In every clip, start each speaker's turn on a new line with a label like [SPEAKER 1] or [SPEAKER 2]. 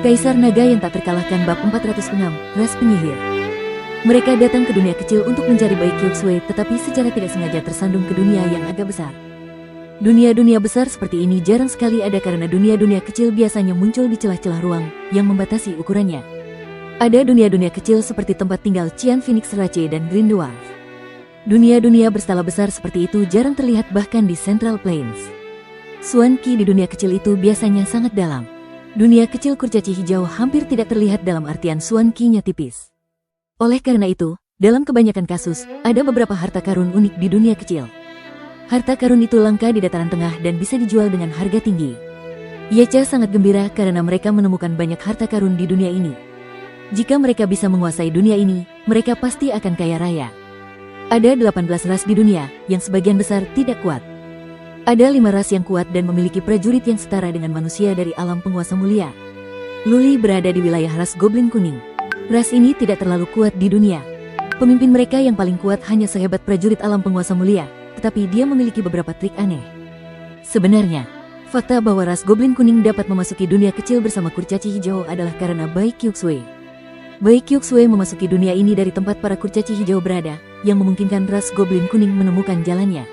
[SPEAKER 1] Kaisar Naga yang tak terkalahkan bab 406, ras penyihir. Mereka datang ke dunia kecil untuk mencari bayi Kyuxue, tetapi secara tidak sengaja tersandung ke dunia yang agak besar. Dunia-dunia besar seperti ini jarang sekali ada karena dunia-dunia kecil biasanya muncul di celah-celah ruang yang membatasi ukurannya. Ada dunia-dunia kecil seperti tempat tinggal Qian Phoenix Rache dan Green Dwarf. Dunia-dunia berskala besar seperti itu jarang terlihat bahkan di Central Plains. Suan Qi di dunia kecil itu biasanya sangat dalam. Dunia kecil kurcaci hijau hampir tidak terlihat dalam artian Suan Qi-nya tipis. Oleh karena itu, dalam kebanyakan kasus, ada beberapa harta karun unik di dunia kecil. Harta karun itu langka di dataran tengah dan bisa dijual dengan harga tinggi. Yecha sangat gembira karena mereka menemukan banyak harta karun di dunia ini. Jika mereka bisa menguasai dunia ini, mereka pasti akan kaya raya. Ada 18 ras di dunia, yang sebagian besar tidak kuat. Ada 5 ras yang kuat dan memiliki prajurit yang setara dengan manusia dari alam penguasa mulia. Luli berada di wilayah ras Goblin Kuning. Ras ini tidak terlalu kuat di dunia. Pemimpin mereka yang paling kuat hanya sehebat prajurit alam penguasa mulia, tetapi dia memiliki beberapa trik aneh. Sebenarnya, fakta bahwa ras Goblin Kuning dapat memasuki dunia kecil bersama kurcaci hijau adalah karena Bai Kyuxue. Bai Kyuxue memasuki dunia ini dari tempat para kurcaci hijau berada, yang memungkinkan ras Goblin Kuning menemukan jalannya.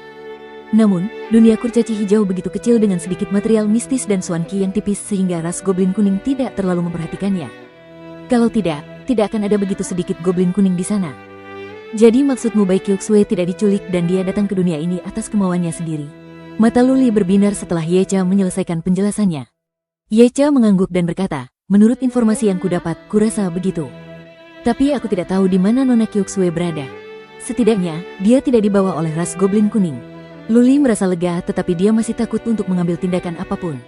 [SPEAKER 1] Namun, dunia kurcaci hijau begitu kecil dengan sedikit material mistis dan Suan Qi yang tipis sehingga ras Goblin Kuning tidak terlalu memperhatikannya. Kalau tidak akan ada begitu sedikit Goblin Kuning di sana. Jadi maksudmu Bai Kyuxue tidak diculik dan dia datang ke dunia ini atas kemauannya sendiri? Mata Luli berbinar setelah Yecha menyelesaikan penjelasannya. Yecha mengangguk dan berkata, menurut informasi yang kudapat, kurasa begitu. Tapi aku tidak tahu di mana Nona Kyuxue berada. Setidaknya, dia tidak dibawa oleh ras Goblin Kuning. Luli merasa lega tetapi dia masih takut untuk mengambil tindakan apapun.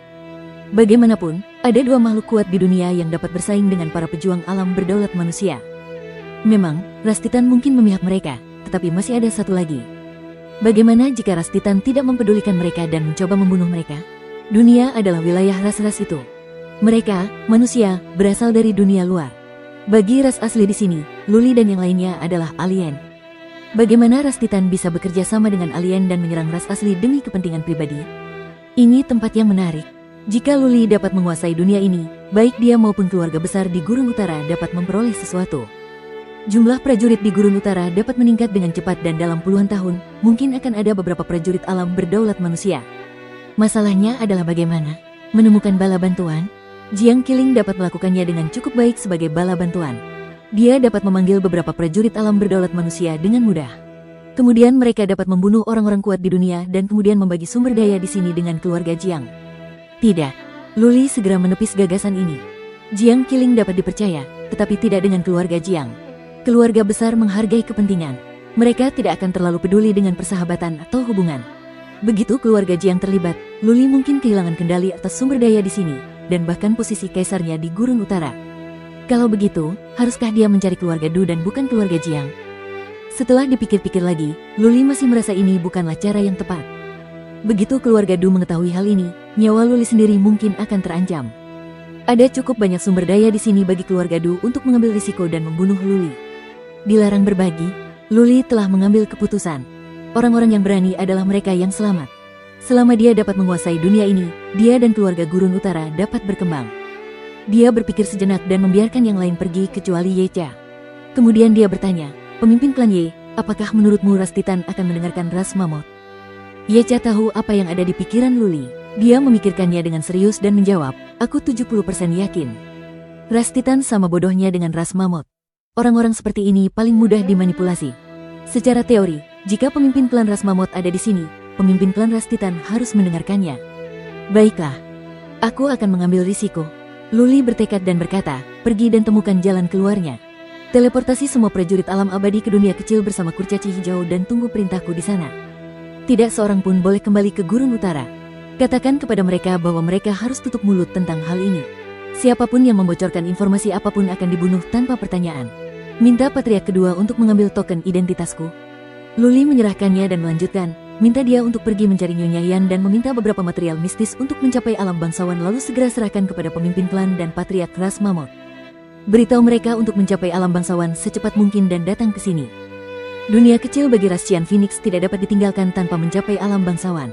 [SPEAKER 1] Bagaimanapun, ada 2 makhluk kuat di dunia yang dapat bersaing dengan para pejuang alam berdaulat manusia. Memang, ras Titan mungkin memihak mereka, tetapi masih ada satu lagi. Bagaimana jika ras Titan tidak mempedulikan mereka dan mencoba membunuh mereka? Dunia adalah wilayah ras-ras itu. Mereka, manusia, berasal dari dunia luar. Bagi ras asli di sini, Luli dan yang lainnya adalah alien. Bagaimana ras Titan bisa bekerja sama dengan alien dan menyerang ras asli demi kepentingan pribadi? Ini tempat yang menarik. Jika Luli dapat menguasai dunia ini, baik dia maupun keluarga besar di Gurun Utara dapat memperoleh sesuatu. Jumlah prajurit di Gurun Utara dapat meningkat dengan cepat dan dalam puluhan tahun, mungkin akan ada beberapa prajurit alam berdaulat manusia. Masalahnya adalah bagaimana menemukan bala bantuan? Jiang Qiling dapat melakukannya dengan cukup baik sebagai bala bantuan. Dia dapat memanggil beberapa prajurit alam berdaulat manusia dengan mudah. Kemudian mereka dapat membunuh orang-orang kuat di dunia dan kemudian membagi sumber daya di sini dengan keluarga Jiang. Tidak, Luli segera menepis gagasan ini. Jiang Qiling dapat dipercaya, tetapi tidak dengan keluarga Jiang. Keluarga besar menghargai kepentingan. Mereka tidak akan terlalu peduli dengan persahabatan atau hubungan. Begitu keluarga Jiang terlibat, Luli mungkin kehilangan kendali atas sumber daya di sini, dan bahkan posisi kaisarnya di Gurun Utara. Kalau begitu, haruskah dia mencari keluarga Du dan bukan keluarga Jiang? Setelah dipikir-pikir lagi, Luli masih merasa ini bukanlah cara yang tepat. Begitu keluarga Du mengetahui hal ini, nyawa Luli sendiri mungkin akan terancam. Ada cukup banyak sumber daya di sini bagi keluarga Du untuk mengambil risiko dan membunuh Luli. Dilarang berbagi, Luli telah mengambil keputusan. Orang-orang yang berani adalah mereka yang selamat. Selama dia dapat menguasai dunia ini, dia dan keluarga Gurun Utara dapat berkembang. Dia berpikir sejenak dan membiarkan yang lain pergi kecuali Yecha. Kemudian dia bertanya, pemimpin klan Ye, apakah menurutmu ras Titan akan mendengarkan ras Mammoth? Yecha tahu apa yang ada di pikiran Luli. Dia memikirkannya dengan serius dan menjawab, aku 70% yakin. Ras Titan sama bodohnya dengan ras Mammoth. Orang-orang seperti ini paling mudah dimanipulasi. Secara teori, jika pemimpin klan ras Mammoth ada di sini, pemimpin klan ras Titan harus mendengarkannya. Baiklah, aku akan mengambil risiko. Luli bertekad dan berkata, pergi dan temukan jalan keluarnya. Teleportasi semua prajurit alam abadi ke dunia kecil bersama kurcaci hijau dan tunggu perintahku di sana. Tidak seorang pun boleh kembali ke Gurun Utara. Katakan kepada mereka bahwa mereka harus tutup mulut tentang hal ini. Siapapun yang membocorkan informasi apapun akan dibunuh tanpa pertanyaan. Minta patriark kedua untuk mengambil token identitasku. Luli menyerahkannya dan melanjutkan, minta dia untuk pergi mencari Nyonya Yan dan meminta beberapa material mistis untuk mencapai alam bangsawan lalu segera serahkan kepada pemimpin klan dan patriark ras Mammoth. Beritahu mereka untuk mencapai alam bangsawan secepat mungkin dan datang ke sini. Dunia kecil bagi ras Qian Phoenix tidak dapat ditinggalkan tanpa mencapai alam bangsawan.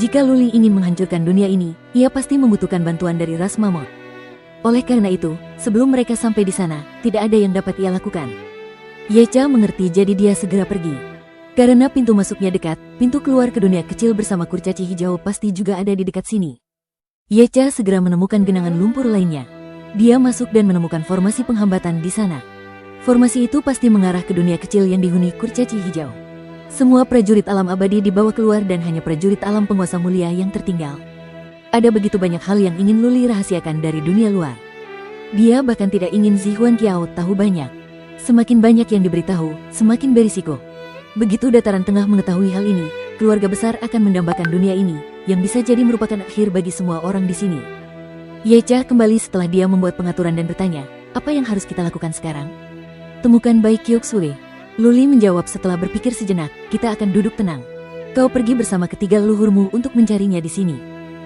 [SPEAKER 1] Jika Luli ingin menghancurkan dunia ini, ia pasti membutuhkan bantuan dari ras Mammoth. Oleh karena itu, sebelum mereka sampai di sana, tidak ada yang dapat ia lakukan. Yecha mengerti, jadi dia segera pergi. Karena pintu masuknya dekat, pintu keluar ke dunia kecil bersama kurcaci hijau pasti juga ada di dekat sini. Yecha segera menemukan genangan lumpur lainnya. Dia masuk dan menemukan formasi penghambatan di sana. Formasi itu pasti mengarah ke dunia kecil yang dihuni kurcaci hijau. Semua prajurit alam abadi dibawa keluar dan hanya prajurit alam penguasa mulia yang tertinggal. Ada begitu banyak hal yang ingin Luli rahasiakan dari dunia luar. Dia bahkan tidak ingin Zihuan Qiao tahu banyak. Semakin banyak yang diberitahu, semakin berisiko. Begitu dataran tengah mengetahui hal ini, keluarga besar akan mendambakan dunia ini, yang bisa jadi merupakan akhir bagi semua orang di sini. Yecha kembali setelah dia membuat pengaturan dan bertanya, apa yang harus kita lakukan sekarang? Temukan Bai Qiuxue. Luli menjawab setelah berpikir sejenak, kita akan duduk tenang. Kau pergi bersama ketiga leluhurmu untuk mencarinya di sini.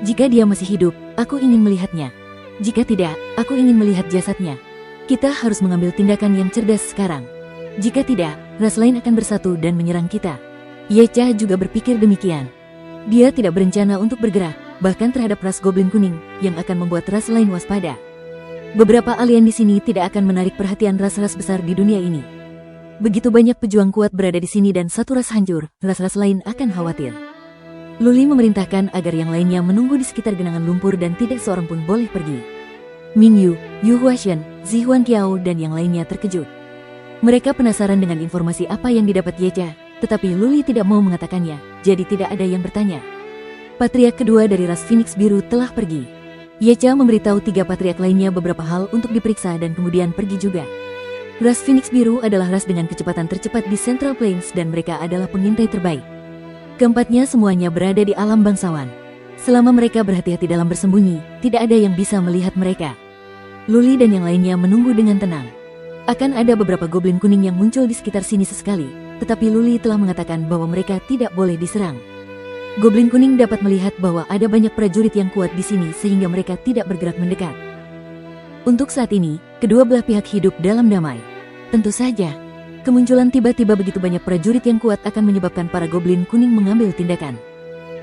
[SPEAKER 1] Jika dia masih hidup, aku ingin melihatnya. Jika tidak, aku ingin melihat jasadnya. Kita harus mengambil tindakan yang cerdas sekarang. Jika tidak, ras lain akan bersatu dan menyerang kita. Yecha juga berpikir demikian. Dia tidak berencana untuk bergerak, bahkan terhadap ras goblin kuning, yang akan membuat ras lain waspada. Beberapa alien di sini tidak akan menarik perhatian ras-ras besar di dunia ini. Begitu banyak pejuang kuat berada di sini dan satu ras hancur, ras-ras lain akan khawatir. Luli memerintahkan agar yang lainnya menunggu di sekitar genangan lumpur dan tidak seorang pun boleh pergi. Mingyu, Yu Huashen, Zihuan Qiao dan yang lainnya terkejut. Mereka penasaran dengan informasi apa yang didapat Yecha, tetapi Luli tidak mau mengatakannya, jadi tidak ada yang bertanya. Patriark kedua dari ras Phoenix Biru telah pergi. Yecha memberitahu tiga patriark lainnya beberapa hal untuk diperiksa dan kemudian pergi juga. Ras Phoenix Biru adalah ras dengan kecepatan tercepat di Central Plains dan mereka adalah pengintai terbaik. Keempatnya semuanya berada di alam bangsawan. Selama mereka berhati-hati dalam bersembunyi, tidak ada yang bisa melihat mereka. Luli dan yang lainnya menunggu dengan tenang. Akan ada beberapa goblin kuning yang muncul di sekitar sini sesekali, tetapi Luli telah mengatakan bahwa mereka tidak boleh diserang. Goblin kuning dapat melihat bahwa ada banyak prajurit yang kuat di sini sehingga mereka tidak bergerak mendekat. Untuk saat ini, kedua belah pihak hidup dalam damai. Tentu saja, kemunculan tiba-tiba begitu banyak prajurit yang kuat akan menyebabkan para goblin kuning mengambil tindakan.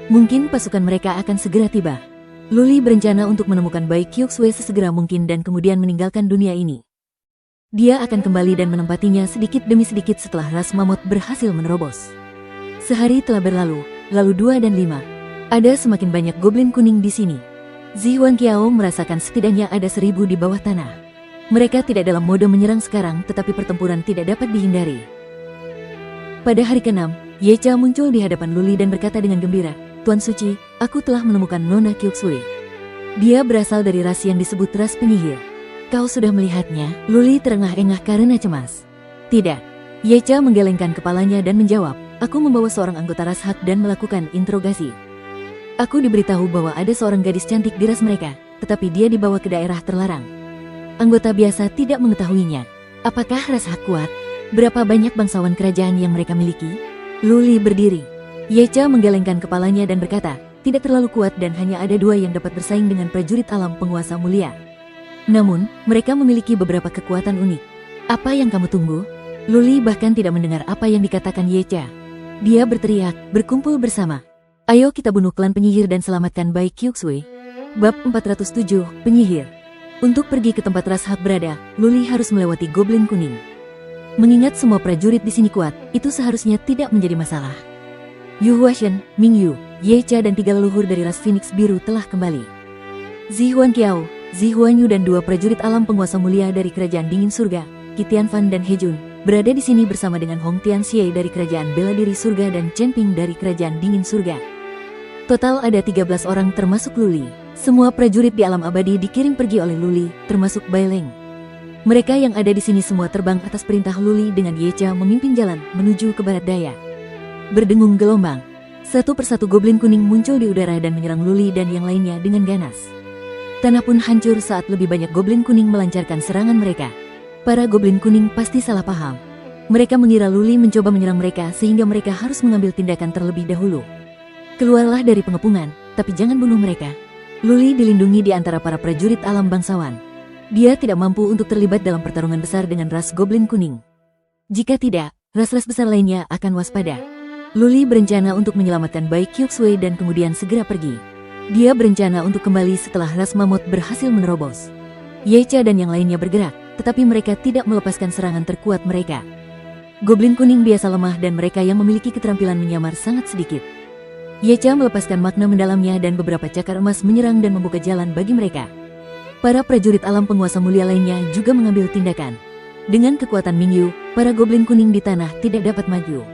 [SPEAKER 1] Mungkin pasukan mereka akan segera tiba. Luli berencana untuk menemukan Bai Qiuxue sesegera mungkin dan kemudian meninggalkan dunia ini. Dia akan kembali dan menempatinya sedikit demi sedikit setelah ras mamut berhasil menerobos. Sehari telah berlalu, lalu 2 dan 5. Ada semakin banyak goblin kuning di sini. Zihuan Qiao merasakan setidaknya ada 1000 di bawah tanah. Mereka tidak dalam mode menyerang sekarang, tetapi pertempuran tidak dapat dihindari. Pada hari ke-6, Yecha muncul di hadapan Luli dan berkata dengan gembira, Tuan Suci, aku telah menemukan Nona Qiuxue. Dia berasal dari ras yang disebut ras penyihir. Kau sudah melihatnya? Luli terengah-engah karena cemas. Tidak. Yecha menggelengkan kepalanya dan menjawab, aku membawa seorang anggota ras hak dan melakukan interogasi. Aku diberitahu bahwa ada seorang gadis cantik di ras mereka, tetapi dia dibawa ke daerah terlarang. Anggota biasa tidak mengetahuinya. Apakah ras hak kuat? Berapa banyak bangsawan kerajaan yang mereka miliki? Luli berdiri. Yecha menggelengkan kepalanya dan berkata, tidak terlalu kuat dan hanya ada 2 yang dapat bersaing dengan prajurit alam penguasa mulia. Namun, mereka memiliki beberapa kekuatan unik. Apa yang kamu tunggu? Luli bahkan tidak mendengar apa yang dikatakan Yecha. Dia berteriak, berkumpul bersama. Ayo kita bunuh klan penyihir dan selamatkan Bai Qiuxue. Bab 407, Penyihir. Untuk pergi ke tempat ras hak berada, Luli harus melewati goblin kuning. Mengingat semua prajurit di sini kuat, itu seharusnya tidak menjadi masalah. Yu Huashen, Mingyu, Yecha dan 3 leluhur dari ras Phoenix Biru telah kembali. Zihuan Qiao, Zihuan Yu dan 2 prajurit alam penguasa mulia dari Kerajaan Dingin Surga, Qi Tianfan dan He Jun, berada di sini bersama dengan Hong Tianxie dari Kerajaan Bela Diri Surga dan Chen Ping dari Kerajaan Dingin Surga. Total ada 13 orang termasuk Luli. Semua prajurit di alam abadi dikirim pergi oleh Luli, termasuk Bai Leng. Mereka yang ada di sini semua terbang atas perintah Luli dengan Yecha memimpin jalan menuju ke barat daya. Berdengung gelombang. Satu persatu goblin kuning muncul di udara dan menyerang Luli dan yang lainnya dengan ganas. Tanah pun hancur saat lebih banyak goblin kuning melancarkan serangan mereka. Para goblin kuning pasti salah paham. Mereka mengira Luli mencoba menyerang mereka sehingga mereka harus mengambil tindakan terlebih dahulu. Keluarlah dari pengepungan, tapi jangan bunuh mereka. Luli dilindungi di antara para prajurit alam bangsawan. Dia tidak mampu untuk terlibat dalam pertarungan besar dengan ras goblin kuning. Jika tidak, ras-ras besar lainnya akan waspada. Luli berencana untuk menyelamatkan Bai Qiuxue dan kemudian segera pergi. Dia berencana untuk kembali setelah ras mamut berhasil menerobos. Yecha dan yang lainnya bergerak, tetapi mereka tidak melepaskan serangan terkuat mereka. Goblin kuning biasa lemah dan mereka yang memiliki keterampilan menyamar sangat sedikit. Yecha melepaskan makna mendalamnya dan beberapa cakar emas menyerang dan membuka jalan bagi mereka. Para prajurit alam penguasa mulia lainnya juga mengambil tindakan. Dengan kekuatan Mingyu, para goblin kuning di tanah tidak dapat maju.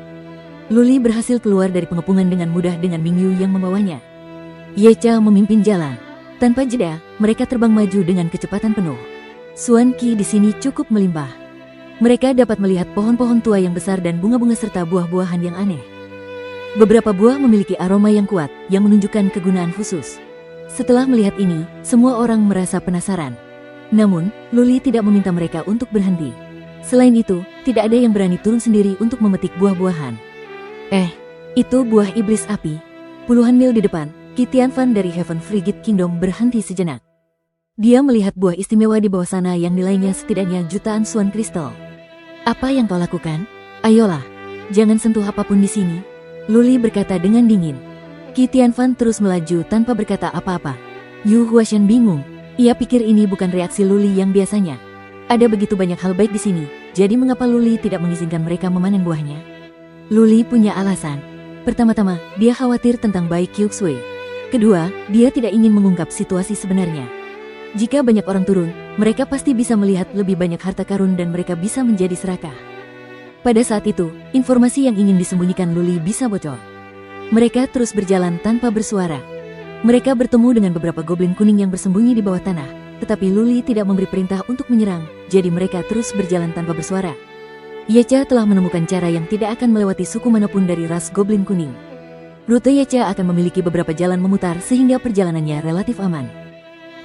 [SPEAKER 1] Luli berhasil keluar dari pengepungan dengan mudah dengan Mingyu yang membawanya. Yecha memimpin jalan. Tanpa jeda, mereka terbang maju dengan kecepatan penuh. Suan Qi di sini cukup melimpah. Mereka dapat melihat pohon-pohon tua yang besar dan bunga-bunga serta buah-buahan yang aneh. Beberapa buah memiliki aroma yang kuat, yang menunjukkan kegunaan khusus. Setelah melihat ini, semua orang merasa penasaran. Namun, Luli tidak meminta mereka untuk berhenti. Selain itu, tidak ada yang berani turun sendiri untuk memetik buah-buahan. Itu buah iblis api. Puluhan mil di depan, Qi Tianfan dari Heaven Frigid Kingdom berhenti sejenak. Dia melihat buah istimewa di bawah sana yang nilainya setidaknya jutaan suan kristal. Apa yang kau lakukan? Ayolah, jangan sentuh apapun di sini. Luli berkata dengan dingin. Qi Tianfan terus melaju tanpa berkata apa-apa. Yu Huashan bingung. Ia pikir ini bukan reaksi Luli yang biasanya. Ada begitu banyak hal baik di sini, jadi mengapa Luli tidak mengizinkan mereka memanen buahnya? Luli punya alasan. Pertama-tama, dia khawatir tentang Bai Qiuxue. Kedua, dia tidak ingin mengungkap situasi sebenarnya. Jika banyak orang turun, mereka pasti bisa melihat lebih banyak harta karun dan mereka bisa menjadi serakah. Pada saat itu, informasi yang ingin disembunyikan Luli bisa bocor. Mereka terus berjalan tanpa bersuara. Mereka bertemu dengan beberapa goblin kuning yang bersembunyi di bawah tanah, tetapi Luli tidak memberi perintah untuk menyerang, jadi mereka terus berjalan tanpa bersuara. Yecha telah menemukan cara yang tidak akan melewati suku manapun dari ras goblin kuning. Rute Yecha akan memiliki beberapa jalan memutar sehingga perjalanannya relatif aman.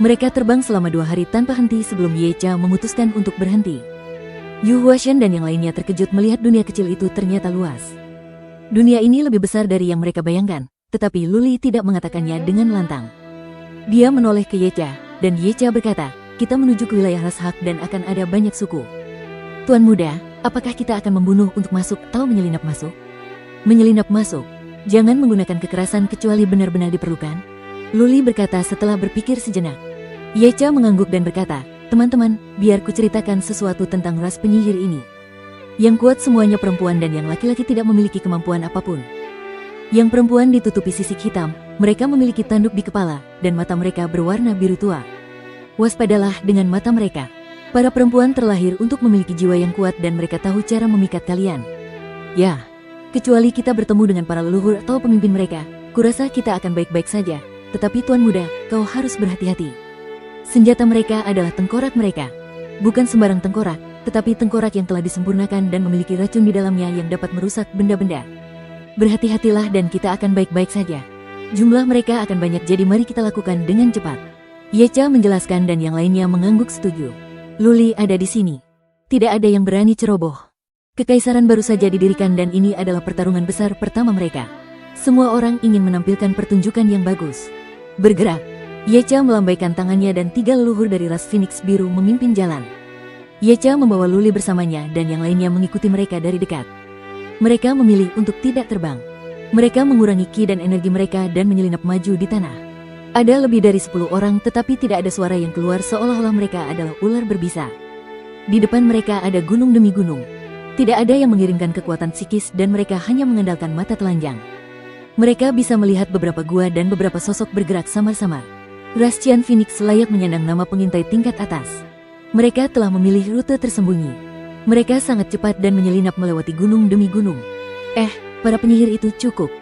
[SPEAKER 1] Mereka terbang selama 2 hari tanpa henti sebelum Yecha memutuskan untuk berhenti. Yu Huashan dan yang lainnya terkejut melihat dunia kecil itu ternyata luas. Dunia ini lebih besar dari yang mereka bayangkan, tetapi Luli tidak mengatakannya dengan lantang. Dia menoleh ke Yecha, dan Yecha berkata, kita menuju ke wilayah ras Hak dan akan ada banyak suku. Tuan muda, apakah kita akan membunuh untuk masuk atau menyelinap masuk? Menyelinap masuk. Jangan menggunakan kekerasan kecuali benar-benar diperlukan. Luli berkata setelah berpikir sejenak. Yecha mengangguk dan berkata, teman-teman, biar kuceritakan sesuatu tentang ras penyihir ini. Yang kuat semuanya perempuan dan yang laki-laki tidak memiliki kemampuan apapun. Yang perempuan ditutupi sisik hitam, mereka memiliki tanduk di kepala, dan mata mereka berwarna biru tua. Waspadalah dengan mata mereka. Para perempuan terlahir untuk memiliki jiwa yang kuat dan mereka tahu cara memikat kalian. Ya, kecuali kita bertemu dengan para leluhur atau pemimpin mereka, kurasa kita akan baik-baik saja. Tetapi tuan muda, kau harus berhati-hati. Senjata mereka adalah tengkorak mereka. Bukan sembarang tengkorak, tetapi tengkorak yang telah disempurnakan dan memiliki racun di dalamnya yang dapat merusak benda-benda. Berhati-hatilah dan kita akan baik-baik saja. Jumlah mereka akan banyak jadi mari kita lakukan dengan cepat. Yecha menjelaskan dan yang lainnya mengangguk setuju. Luli ada di sini. Tidak ada yang berani ceroboh. Kekaisaran baru saja didirikan dan ini adalah pertarungan besar pertama mereka. Semua orang ingin menampilkan pertunjukan yang bagus. Bergerak. Yecha melambaikan tangannya dan 3 leluhur dari ras Phoenix biru memimpin jalan. Yecha membawa Luli bersamanya dan yang lainnya mengikuti mereka dari dekat. Mereka memilih untuk tidak terbang. Mereka mengurangi ki dan energi mereka dan menyelinap maju di tanah. Ada lebih dari 10 orang tetapi tidak ada suara yang keluar seolah-olah mereka adalah ular berbisa. Di depan mereka ada gunung demi gunung. Tidak ada yang mengirimkan kekuatan psikis dan mereka hanya mengandalkan mata telanjang. Mereka bisa melihat beberapa gua dan beberapa sosok bergerak samar-samar. Ras Qian Phoenix layak menyandang nama pengintai tingkat atas. Mereka telah memilih rute tersembunyi. Mereka sangat cepat dan menyelinap melewati gunung demi gunung. Para penyihir itu cukup.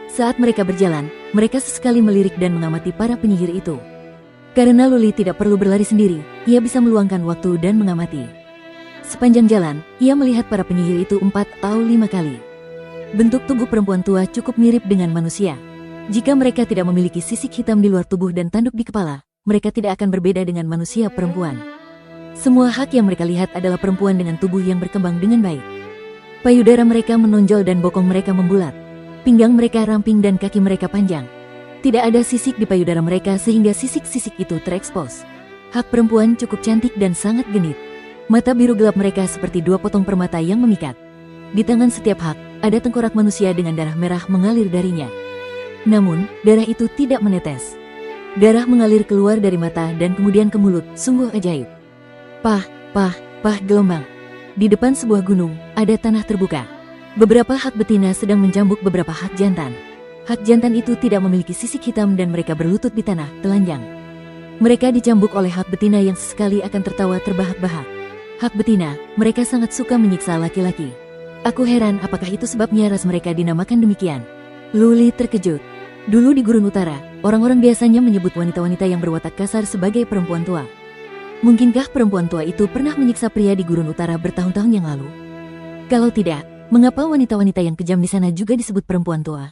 [SPEAKER 1] Saat mereka berjalan, mereka sesekali melirik dan mengamati para penyihir itu. Karena Luli tidak perlu berlari sendiri, ia bisa meluangkan waktu dan mengamati. Sepanjang jalan, ia melihat para penyihir itu 4 atau 5 kali. Bentuk tubuh perempuan tua cukup mirip dengan manusia. Jika mereka tidak memiliki sisik hitam di luar tubuh dan tanduk di kepala, mereka tidak akan berbeda dengan manusia perempuan. Semua hak yang mereka lihat adalah perempuan dengan tubuh yang berkembang dengan baik. Payudara mereka menonjol dan bokong mereka membulat. Pinggang mereka ramping dan kaki mereka panjang. Tidak ada sisik di payudara mereka sehingga sisik-sisik itu terekspos. Hak perempuan cukup cantik dan sangat genit. Mata biru gelap mereka seperti 2 potong permata yang memikat. Di tangan setiap hak, ada tengkorak manusia dengan darah merah mengalir darinya. Namun, darah itu tidak menetes. Darah mengalir keluar dari mata dan kemudian ke mulut, sungguh ajaib. Pah, gelombang. Di depan sebuah gunung, ada tanah terbuka. Beberapa hak betina sedang menjambuk beberapa hak jantan. Hak jantan itu tidak memiliki sisik hitam dan mereka berlutut di tanah, telanjang. Mereka dicambuk oleh hak betina yang sesekali akan tertawa terbahak-bahak. Hak betina, mereka sangat suka menyiksa laki-laki. Aku heran apakah itu sebabnya ras mereka dinamakan demikian. Luli terkejut. Dulu di Gurun Utara, orang-orang biasanya menyebut wanita-wanita yang berwatak kasar sebagai perempuan tua. Mungkinkah perempuan tua itu pernah menyiksa pria di Gurun Utara bertahun-tahun yang lalu? Kalau tidak, mengapa wanita-wanita yang kejam di sana juga disebut perempuan tua?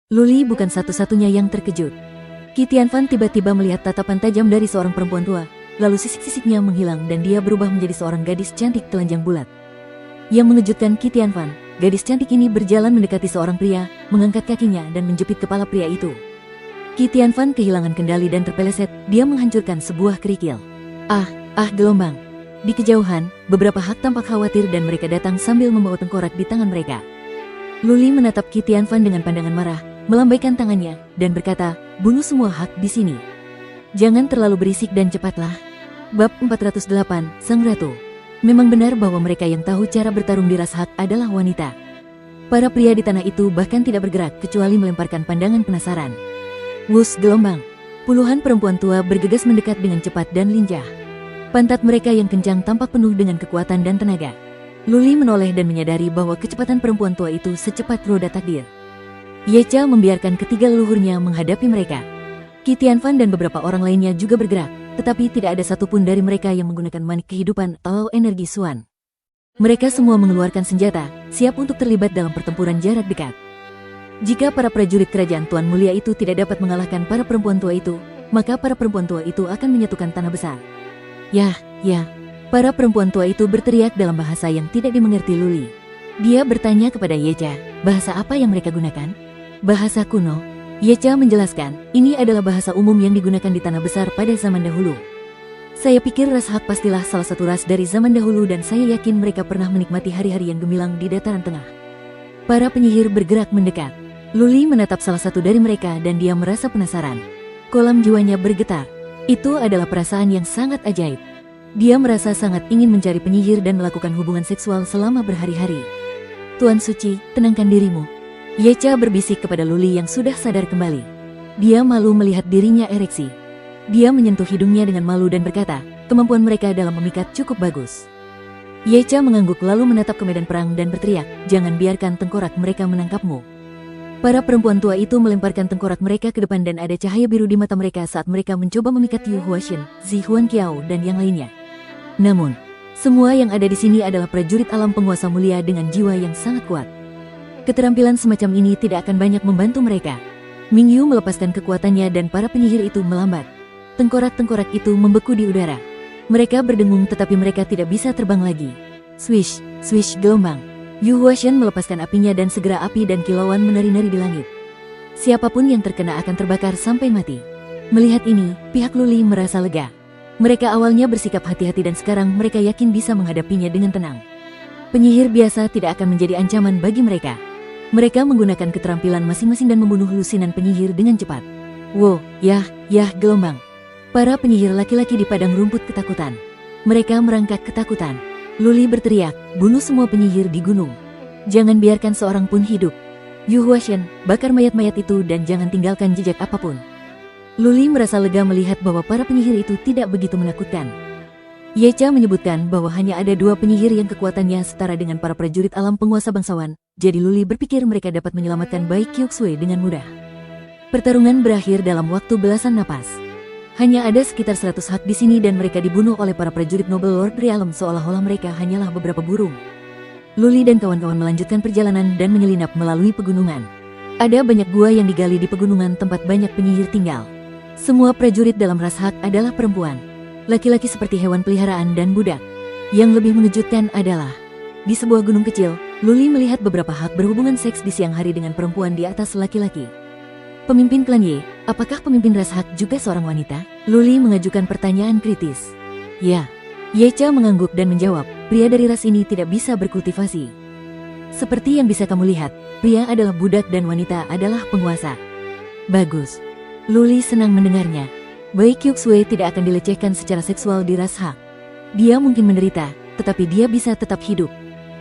[SPEAKER 1] Luli bukan satu-satunya yang terkejut. Qi Tianfan tiba-tiba melihat tatapan tajam dari seorang perempuan tua, lalu sisik-sisiknya menghilang dan dia berubah menjadi seorang gadis cantik telanjang bulat. Yang mengejutkan Qi Tianfan, gadis cantik ini berjalan mendekati seorang pria, mengangkat kakinya dan menjepit kepala pria itu. Qi Tianfan kehilangan kendali dan terpeleset, dia menghancurkan sebuah kerikil. Gelombang. Di kejauhan, beberapa hak tampak khawatir dan mereka datang sambil membawa tengkorak di tangan mereka. Luli menatap Qi Tianfan dengan pandangan marah, melambaikan tangannya, dan berkata, bunuh semua hak di sini. Jangan terlalu berisik dan cepatlah. Bab 408, Sang Ratu. Memang benar bahwa mereka yang tahu cara bertarung di ras hak adalah wanita. Para pria di tanah itu bahkan tidak bergerak kecuali melemparkan pandangan penasaran. Wus, gelombang. Puluhan perempuan tua bergegas mendekat dengan cepat dan lincah. Pantat mereka yang kencang tampak penuh dengan kekuatan dan tenaga. Luli menoleh dan menyadari bahwa kecepatan perempuan tua itu secepat roda takdir. Yecha membiarkan ketiga leluhurnya menghadapi mereka. Qi Tianfan dan beberapa orang lainnya juga bergerak, tetapi tidak ada satupun dari mereka yang menggunakan manik kehidupan atau energi Suan. Mereka semua mengeluarkan senjata, siap untuk terlibat dalam pertempuran jarak dekat. Jika para prajurit kerajaan Tuan Mulia itu tidak dapat mengalahkan para perempuan tua itu, maka para perempuan tua itu akan menyatukan tanah besar. Ya. Para perempuan tua itu berteriak dalam bahasa yang tidak dimengerti Luli. Dia bertanya kepada Yecha, bahasa apa yang mereka gunakan? Bahasa kuno. Yecha menjelaskan, ini adalah bahasa umum yang digunakan di tanah besar pada zaman dahulu. Saya pikir ras hak pastilah salah satu ras dari zaman dahulu dan saya yakin mereka pernah menikmati hari-hari yang gemilang di dataran tengah. Para penyihir bergerak mendekat. Luli menatap salah satu dari mereka dan dia merasa penasaran. Kolam jiwanya bergetar. Itu adalah perasaan yang sangat ajaib. Dia merasa sangat ingin mencari penyihir dan melakukan hubungan seksual selama berhari-hari. Tuan Suci, tenangkan dirimu. Yecha berbisik kepada Luli yang sudah sadar kembali. Dia malu melihat dirinya ereksi. Dia menyentuh hidungnya dengan malu dan berkata, kemampuan mereka dalam memikat cukup bagus. Yecha mengangguk lalu menatap ke medan perang dan berteriak, jangan biarkan tengkorak mereka menangkapmu. Para perempuan tua itu melemparkan tengkorak mereka ke depan dan ada cahaya biru di mata mereka saat mereka mencoba memikat Yu Huaxin, Zi Huanqiao dan yang lainnya. Namun, semua yang ada di sini adalah prajurit alam penguasa mulia dengan jiwa yang sangat kuat. Keterampilan semacam ini tidak akan banyak membantu mereka. Ming Yu melepaskan kekuatannya dan para penyihir itu melambat. Tengkorak-tengkorak itu membeku di udara. Mereka berdengung tetapi mereka tidak bisa terbang lagi. Swish, swish gelombang. Yu Huaxin melepaskan apinya dan segera api dan kilauan menari-nari di langit. Siapapun yang terkena akan terbakar sampai mati. Melihat ini, pihak Luli merasa lega. Mereka awalnya bersikap hati-hati dan sekarang mereka yakin bisa menghadapinya dengan tenang. Penyihir biasa tidak akan menjadi ancaman bagi mereka. Mereka menggunakan keterampilan masing-masing dan membunuh lusinan penyihir dengan cepat. Wow, yah, gelombang. Para penyihir laki-laki di padang rumput ketakutan. Mereka merangkak ketakutan. Luli berteriak, bunuh semua penyihir di gunung. Jangan biarkan seorang pun hidup. Yu Huaxin, bakar mayat-mayat itu dan jangan tinggalkan jejak apapun. Luli merasa lega melihat bahwa para penyihir itu tidak begitu menakutkan. Yecha menyebutkan bahwa hanya ada 2 penyihir yang kekuatannya setara dengan para prajurit alam penguasa bangsawan, jadi Luli berpikir mereka dapat menyelamatkan bayi Qiuxue dengan mudah. Pertarungan berakhir dalam waktu belasan napas. Hanya ada sekitar 100 hak di sini dan mereka dibunuh oleh para prajurit Noble Lord Realm seolah-olah mereka hanyalah beberapa burung. Luli dan kawan-kawan melanjutkan perjalanan dan menyelinap melalui pegunungan. Ada banyak gua yang digali di pegunungan tempat banyak penyihir tinggal. Semua prajurit dalam ras hak adalah perempuan. Laki-laki seperti hewan peliharaan dan budak. Yang lebih mengejutkan adalah, di sebuah gunung kecil, Luli melihat beberapa hak berhubungan seks di siang hari dengan perempuan di atas laki-laki. Pemimpin klan Ye, apakah pemimpin ras hak juga seorang wanita? Luli mengajukan pertanyaan kritis. Ya. Yecha mengangguk dan menjawab, pria dari ras ini tidak bisa berkultivasi. Seperti yang bisa kamu lihat, pria adalah budak dan wanita adalah penguasa. Bagus. Luli senang mendengarnya. Bayi Qiuxue tidak akan dilecehkan secara seksual di ras hak. Dia mungkin menderita, tetapi dia bisa tetap hidup.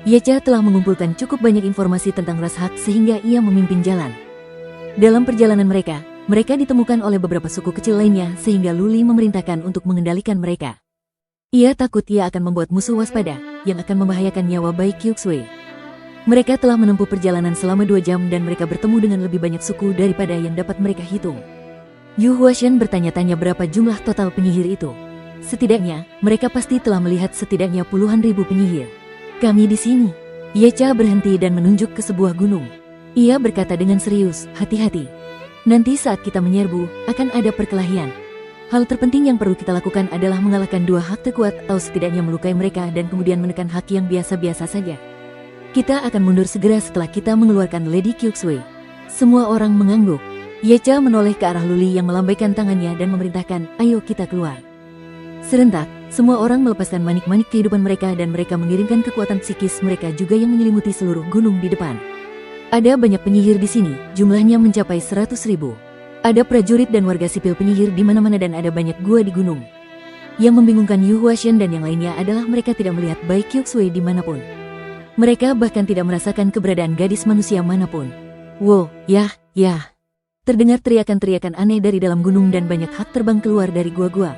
[SPEAKER 1] Yecha telah mengumpulkan cukup banyak informasi tentang ras Hak sehingga ia memimpin jalan. Dalam perjalanan mereka ditemukan oleh beberapa suku kecil lainnya sehingga Luli memerintahkan untuk mengendalikan mereka. Ia takut ia akan membuat musuh waspada, yang akan membahayakan nyawa Bai Qiuxue. Mereka telah menempuh perjalanan selama 2 jam dan mereka bertemu dengan lebih banyak suku daripada yang dapat mereka hitung. Yu Huashan bertanya-tanya berapa jumlah total penyihir itu. Setidaknya, mereka pasti telah melihat setidaknya puluhan ribu penyihir. Kami di sini. Yecha berhenti dan menunjuk ke sebuah gunung. Ia berkata dengan serius, hati-hati. Nanti saat kita menyerbu, akan ada perkelahian. Hal terpenting yang perlu kita lakukan adalah mengalahkan 2 hak terkuat atau setidaknya melukai mereka dan kemudian menekan hak yang biasa-biasa saja. Kita akan mundur segera setelah kita mengeluarkan Lady Qiuxue. Semua orang mengangguk. Yecha menoleh ke arah Luli yang melambaikan tangannya dan memerintahkan, ayo kita keluar. Serentak, semua orang melepaskan manik-manik kehidupan mereka dan mereka mengirimkan kekuatan psikis mereka juga yang menyelimuti seluruh gunung di depan. Ada banyak penyihir di sini, jumlahnya mencapai 100.000. Ada prajurit dan warga sipil penyihir di mana-mana dan ada banyak gua di gunung. Yang membingungkan Yu Huashan dan yang lainnya adalah mereka tidak melihat Bai Qiuxue dimanapun. Mereka bahkan tidak merasakan keberadaan gadis manusia manapun. Wow, yah. Terdengar teriakan-teriakan aneh dari dalam gunung dan banyak hak terbang keluar dari gua-gua.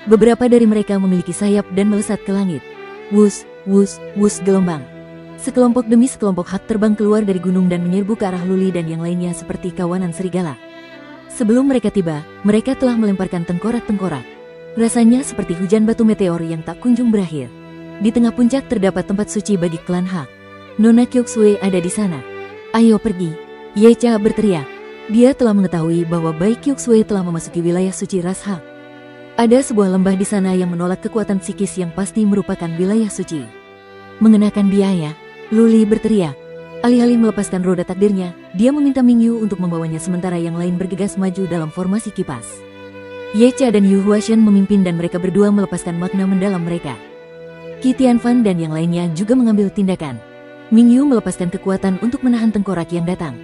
[SPEAKER 1] Beberapa dari mereka memiliki sayap dan melesat ke langit. Wus, wus, wus gelombang. Sekelompok demi sekelompok hak terbang keluar dari gunung dan menyerbu ke arah Luli dan yang lainnya seperti kawanan serigala. Sebelum mereka tiba, mereka telah melemparkan tengkorak-tengkorak. Rasanya seperti hujan batu meteor yang tak kunjung berakhir. Di tengah puncak terdapat tempat suci bagi klan Hak. Nona Qiuxue ada di sana. Ayo pergi. Yecha berteriak. Dia telah mengetahui bahwa Bai Qiuxue telah memasuki wilayah suci ras Hak. Ada sebuah lembah di sana yang menolak kekuatan psikis yang pasti merupakan wilayah suci. Mengenakan biaya, Luli berteriak. Alih-alih melepaskan roda takdirnya, dia meminta Mingyu untuk membawanya sementara yang lain bergegas maju dalam formasi kipas. Yecha dan Yu Huashan memimpin dan mereka berdua melepaskan makna mendalam mereka. Qi Tianfan dan yang lainnya juga mengambil tindakan. Mingyu melepaskan kekuatan untuk menahan tengkorak yang datang.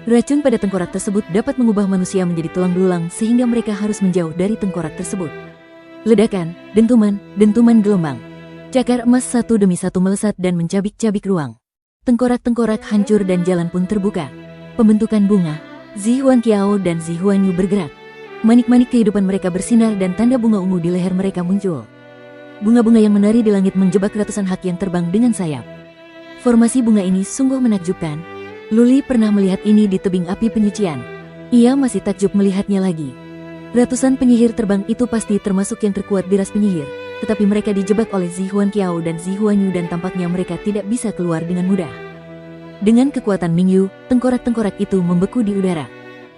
[SPEAKER 1] Racun pada tengkorak tersebut dapat mengubah manusia menjadi tulang belulang sehingga mereka harus menjauh dari tengkorak tersebut. Ledakan, dentuman gelombang. Cakar emas satu demi satu melesat dan mencabik-cabik ruang. Tengkorak-tengkorak hancur dan jalan pun terbuka. Pembentukan bunga, Zi Huanqiao dan Zi Huanyu bergerak. Manik-manik kehidupan mereka bersinar dan tanda bunga ungu di leher mereka muncul. Bunga-bunga yang menari di langit menjebak ratusan hak yang terbang dengan sayap. Formasi bunga ini sungguh menakjubkan. Luli pernah melihat ini di tebing api penyucian. Ia masih takjub melihatnya lagi. Ratusan penyihir terbang itu pasti termasuk yang terkuat di ras penyihir, tetapi mereka dijebak oleh Zi Huanqiao dan Zi Huanyu dan tampaknya mereka tidak bisa keluar dengan mudah. Dengan kekuatan Mingyu, tengkorak-tengkorak itu membeku di udara.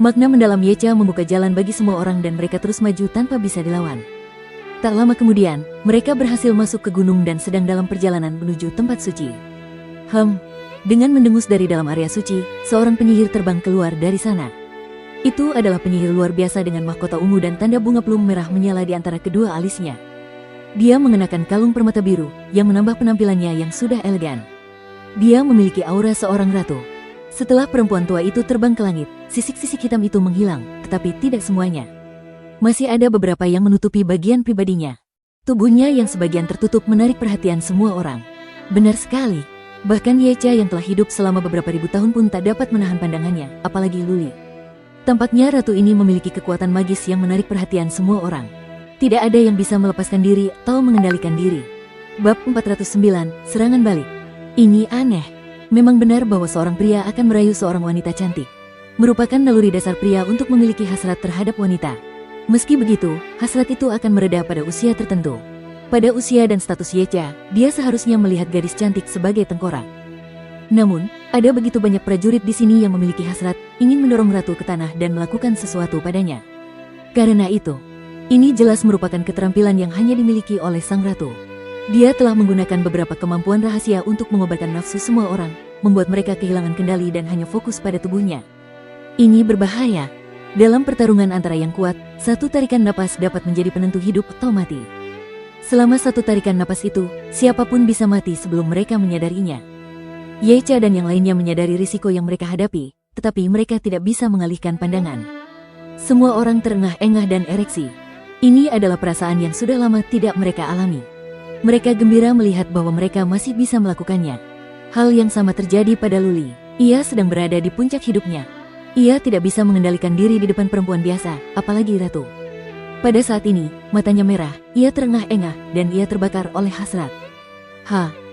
[SPEAKER 1] Makna mendalam Yecha membuka jalan bagi semua orang dan mereka terus maju tanpa bisa dilawan. Tak lama kemudian, mereka berhasil masuk ke gunung dan sedang dalam perjalanan menuju tempat suci. Dengan mendengus dari dalam area suci, seorang penyihir terbang keluar dari sana. Itu adalah penyihir luar biasa dengan mahkota ungu dan tanda bunga plum merah menyala di antara kedua alisnya. Dia mengenakan kalung permata biru, yang menambah penampilannya yang sudah elegan. Dia memiliki aura seorang ratu. Setelah perempuan tua itu terbang ke langit, sisik-sisik hitam itu menghilang, tetapi tidak semuanya. Masih ada beberapa yang menutupi bagian pribadinya. Tubuhnya yang sebagian tertutup menarik perhatian semua orang. Benar sekali. Bahkan Yecha yang telah hidup selama beberapa ribu tahun pun tak dapat menahan pandangannya, apalagi Luli. Tampaknya ratu ini memiliki kekuatan magis yang menarik perhatian semua orang. Tidak ada yang bisa melepaskan diri atau mengendalikan diri. Bab 409, Serangan Balik. Ini aneh. Memang benar bahwa seorang pria akan merayu seorang wanita cantik. Merupakan naluri dasar pria untuk memiliki hasrat terhadap wanita. Meski begitu, hasrat itu akan mereda pada usia tertentu. Pada usia dan status Yecha, dia seharusnya melihat gadis cantik sebagai tengkorak. Namun, ada begitu banyak prajurit di sini yang memiliki hasrat, ingin mendorong ratu ke tanah dan melakukan sesuatu padanya. Karena itu, ini jelas merupakan keterampilan yang hanya dimiliki oleh sang ratu. Dia telah menggunakan beberapa kemampuan rahasia untuk mengobarkan nafsu semua orang, membuat mereka kehilangan kendali dan hanya fokus pada tubuhnya. Ini berbahaya. Dalam pertarungan antara yang kuat, satu tarikan napas dapat menjadi penentu hidup atau mati. Selama satu tarikan napas itu, siapapun bisa mati sebelum mereka menyadarinya. Yecha dan yang lainnya menyadari risiko yang mereka hadapi, tetapi mereka tidak bisa mengalihkan pandangan. Semua orang terengah-engah dan ereksi. Ini adalah perasaan yang sudah lama tidak mereka alami. Mereka gembira melihat bahwa mereka masih bisa melakukannya. Hal yang sama terjadi pada Luli. Ia sedang berada di puncak hidupnya. Ia tidak bisa mengendalikan diri di depan perempuan biasa, apalagi ratu. Pada saat ini, matanya merah, ia terengah-engah, dan ia terbakar oleh hasrat.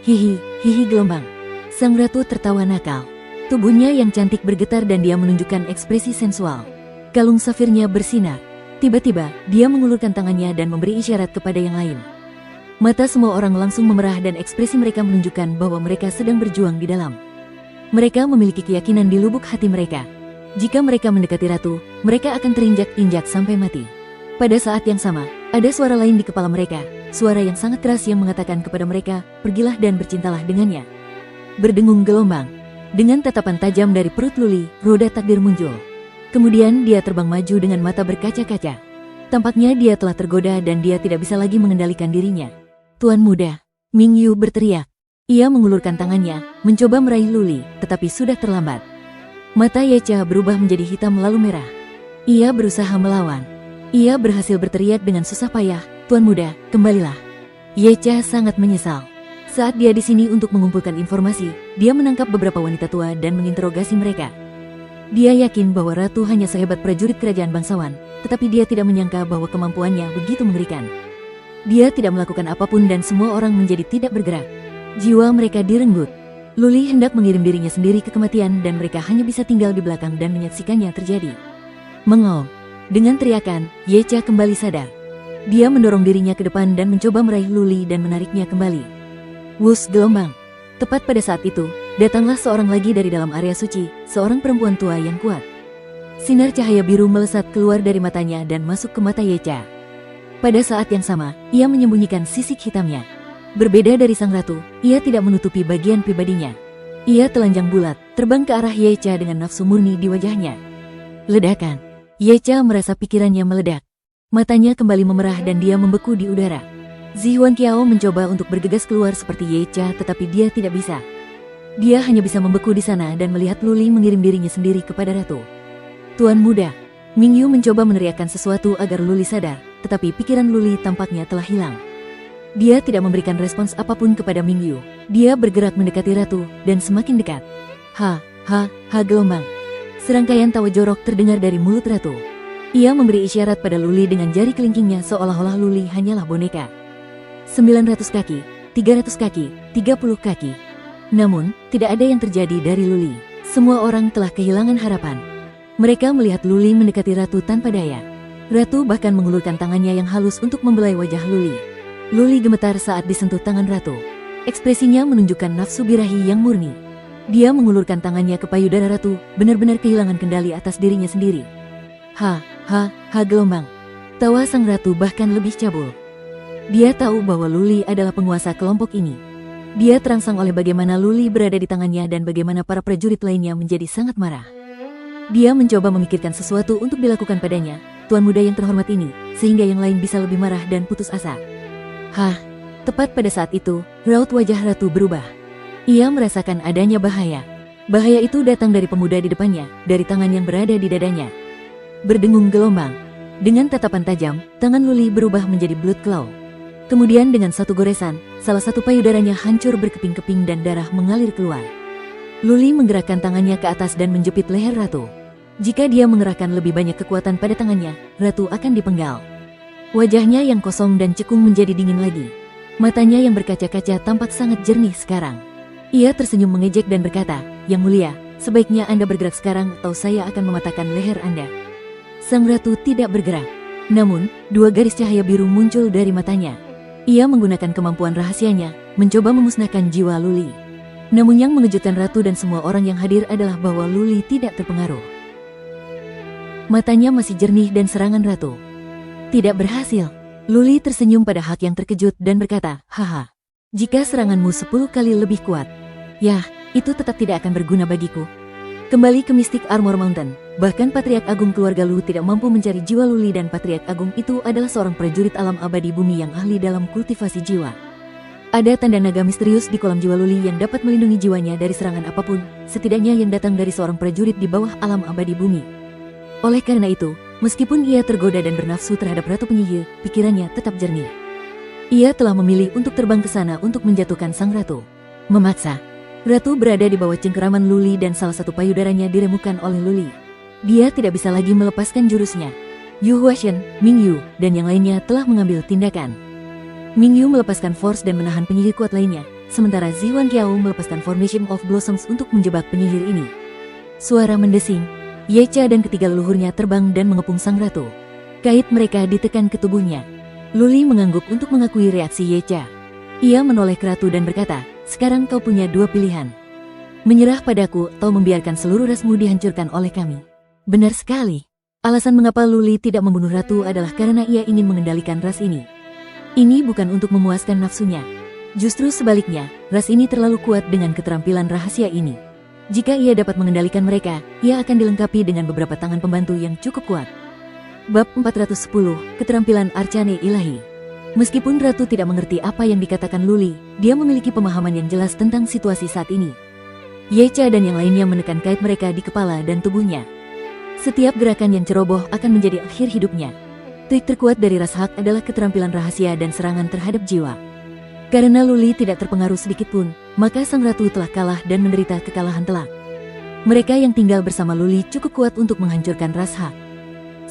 [SPEAKER 1] Hihi gelombang. Sang ratu tertawa nakal. Tubuhnya yang cantik bergetar dan dia menunjukkan ekspresi sensual. Kalung safirnya bersinar. Tiba-tiba, dia mengulurkan tangannya dan memberi isyarat kepada yang lain. Mata semua orang langsung memerah dan ekspresi mereka menunjukkan bahwa mereka sedang berjuang di dalam. Mereka memiliki keyakinan di lubuk hati mereka. Jika mereka mendekati ratu, mereka akan terinjak-injak sampai mati. Pada saat yang sama, ada suara lain di kepala mereka, suara yang sangat keras yang mengatakan kepada mereka, pergilah dan bercintalah dengannya. Berdengung gelombang. Dengan tatapan tajam dari perut Luli, roda takdir muncul. Kemudian dia terbang maju dengan mata berkaca-kaca. Tampaknya dia telah tergoda dan dia tidak bisa lagi mengendalikan dirinya. Tuan muda, Ming Yu berteriak. Ia mengulurkan tangannya, mencoba meraih Luli, tetapi sudah terlambat. Mata Yecha berubah menjadi hitam lalu merah. Ia berusaha melawan. Ia berhasil berteriak dengan susah payah, Tuan muda, kembalilah. Yecha sangat menyesal. Saat dia di sini untuk mengumpulkan informasi, dia menangkap beberapa wanita tua dan menginterogasi mereka. Dia yakin bahwa ratu hanya sehebat prajurit kerajaan bangsawan, tetapi dia tidak menyangka bahwa kemampuannya begitu mengerikan. Dia tidak melakukan apapun dan semua orang menjadi tidak bergerak. Jiwa mereka direnggut. Luli hendak mengirim dirinya sendiri ke kematian dan mereka hanya bisa tinggal di belakang dan menyaksikannya terjadi. Mengong. Dengan teriakan, Yecha kembali sadar. Dia mendorong dirinya ke depan dan mencoba meraih Luli dan menariknya kembali. Wus gelombang. Tepat pada saat itu, datanglah seorang lagi dari dalam area suci, seorang perempuan tua yang kuat. Sinar cahaya biru melesat keluar dari matanya dan masuk ke mata Yecha. Pada saat yang sama, ia menyembunyikan sisik hitamnya. Berbeda dari sang ratu, ia tidak menutupi bagian pribadinya. Ia telanjang bulat, terbang ke arah Yecha dengan nafsu murni di wajahnya. Ledakan. Yecha merasa pikirannya meledak. Matanya kembali memerah dan dia membeku di udara. Zihuan Qiao mencoba untuk bergegas keluar seperti Yecha tetapi dia tidak bisa. Dia hanya bisa membeku di sana dan melihat Luli mengirim dirinya sendiri kepada ratu. Tuan muda. Ming Yu mencoba meneriakkan sesuatu agar Luli sadar, tetapi pikiran Luli tampaknya telah hilang. Dia tidak memberikan respons apapun kepada Ming Yu. Dia bergerak mendekati ratu, dan semakin dekat. Gelombang. Serangkaian tawa jorok terdengar dari mulut ratu. Ia memberi isyarat pada Luli dengan jari kelingkingnya seolah-olah Luli hanyalah boneka. 900 kaki, 300 kaki, 30 kaki. Namun, tidak ada yang terjadi dari Luli. Semua orang telah kehilangan harapan. Mereka melihat Luli mendekati ratu tanpa daya. Ratu bahkan mengulurkan tangannya yang halus untuk membelai wajah Luli. Luli gemetar saat disentuh tangan ratu. Ekspresinya menunjukkan nafsu birahi yang murni. Dia mengulurkan tangannya ke payudara ratu, benar-benar kehilangan kendali atas dirinya sendiri. Gelombang. Tawa sang ratu bahkan lebih cabul. Dia tahu bahwa Luli adalah penguasa kelompok ini. Dia terangsang oleh bagaimana Luli berada di tangannya dan bagaimana para prajurit lainnya menjadi sangat marah. Dia mencoba memikirkan sesuatu untuk dilakukan padanya, tuan muda yang terhormat ini, sehingga yang lain bisa lebih marah dan putus asa. Tepat pada saat itu, raut wajah ratu berubah. Ia merasakan adanya bahaya. Bahaya itu datang dari pemuda di depannya, dari tangan yang berada di dadanya. Berdengung gelombang. Dengan tatapan tajam, tangan Luli berubah menjadi blood claw. Kemudian dengan satu goresan, salah satu payudaranya hancur berkeping-keping dan darah mengalir keluar. Luli menggerakkan tangannya ke atas dan menjepit leher ratu. Jika dia mengerahkan lebih banyak kekuatan pada tangannya, ratu akan dipenggal. Wajahnya yang kosong dan cekung menjadi dingin lagi. Matanya yang berkaca-kaca tampak sangat jernih sekarang. Ia tersenyum mengejek dan berkata, Yang mulia, sebaiknya Anda bergerak sekarang atau saya akan mematahkan leher Anda. Sang ratu tidak bergerak. Namun, dua garis cahaya biru muncul dari matanya. Ia menggunakan kemampuan rahasianya, mencoba memusnahkan jiwa Luli. Namun yang mengejutkan ratu dan semua orang yang hadir adalah bahwa Luli tidak terpengaruh. Matanya masih jernih dan serangan ratu tidak berhasil. Luli tersenyum pada Hak yang terkejut dan berkata, jika seranganmu 10 kali lebih kuat, itu tetap tidak akan berguna bagiku. Kembali ke Mystic Armor Mountain, bahkan Patriark Agung keluarga Lu tidak mampu mencari jiwa Luli dan Patriark Agung itu adalah seorang prajurit alam abadi bumi yang ahli dalam kultivasi jiwa. Ada tanda naga misterius di kolam jiwa Luli yang dapat melindungi jiwanya dari serangan apapun, setidaknya yang datang dari seorang prajurit di bawah alam abadi bumi. Oleh karena itu, meskipun ia tergoda dan bernafsu terhadap Ratu Penyihir, pikirannya tetap jernih. Ia telah memilih untuk terbang ke sana untuk menjatuhkan sang ratu. Memaksa. Ratu berada di bawah cengkeraman Luli dan salah satu payudaranya diremukan oleh Luli. Dia tidak bisa lagi melepaskan jurusnya. Yu Huashen, Ming Yu, dan yang lainnya telah mengambil tindakan. Ming Yu melepaskan Force dan menahan penyihir kuat lainnya, sementara Zihuan Qiao melepaskan Formation of Blossoms untuk menjebak penyihir ini. Suara mendesing. Ye Cha dan ketiga leluhurnya terbang dan mengepung sang ratu. Kait mereka ditekan ke tubuhnya. Luli mengangguk untuk mengakui reaksi Ye Cha. Ia menoleh ke ratu dan berkata, "Sekarang kau punya dua pilihan. Menyerah padaku atau membiarkan seluruh rasmu dihancurkan oleh kami." Benar sekali. Alasan mengapa Luli tidak membunuh ratu adalah karena ia ingin mengendalikan ras ini. Ini bukan untuk memuaskan nafsunya. Justru sebaliknya, ras ini terlalu kuat dengan keterampilan rahasia ini. Jika ia dapat mengendalikan mereka, ia akan dilengkapi dengan beberapa tangan pembantu yang cukup kuat. Bab 410, Keterampilan Arcane Ilahi. Meskipun ratu tidak mengerti apa yang dikatakan Luli, dia memiliki pemahaman yang jelas tentang situasi saat ini. Ye Cha dan yang lainnya menekan kait mereka di kepala dan tubuhnya. Setiap gerakan yang ceroboh akan menjadi akhir hidupnya. Trik terkuat dari ras Hak adalah keterampilan rahasia dan serangan terhadap jiwa. Karena Luli tidak terpengaruh sedikitpun, maka sang ratu telah kalah dan menderita kekalahan telak. Mereka yang tinggal bersama Luli cukup kuat untuk menghancurkan ras Hak.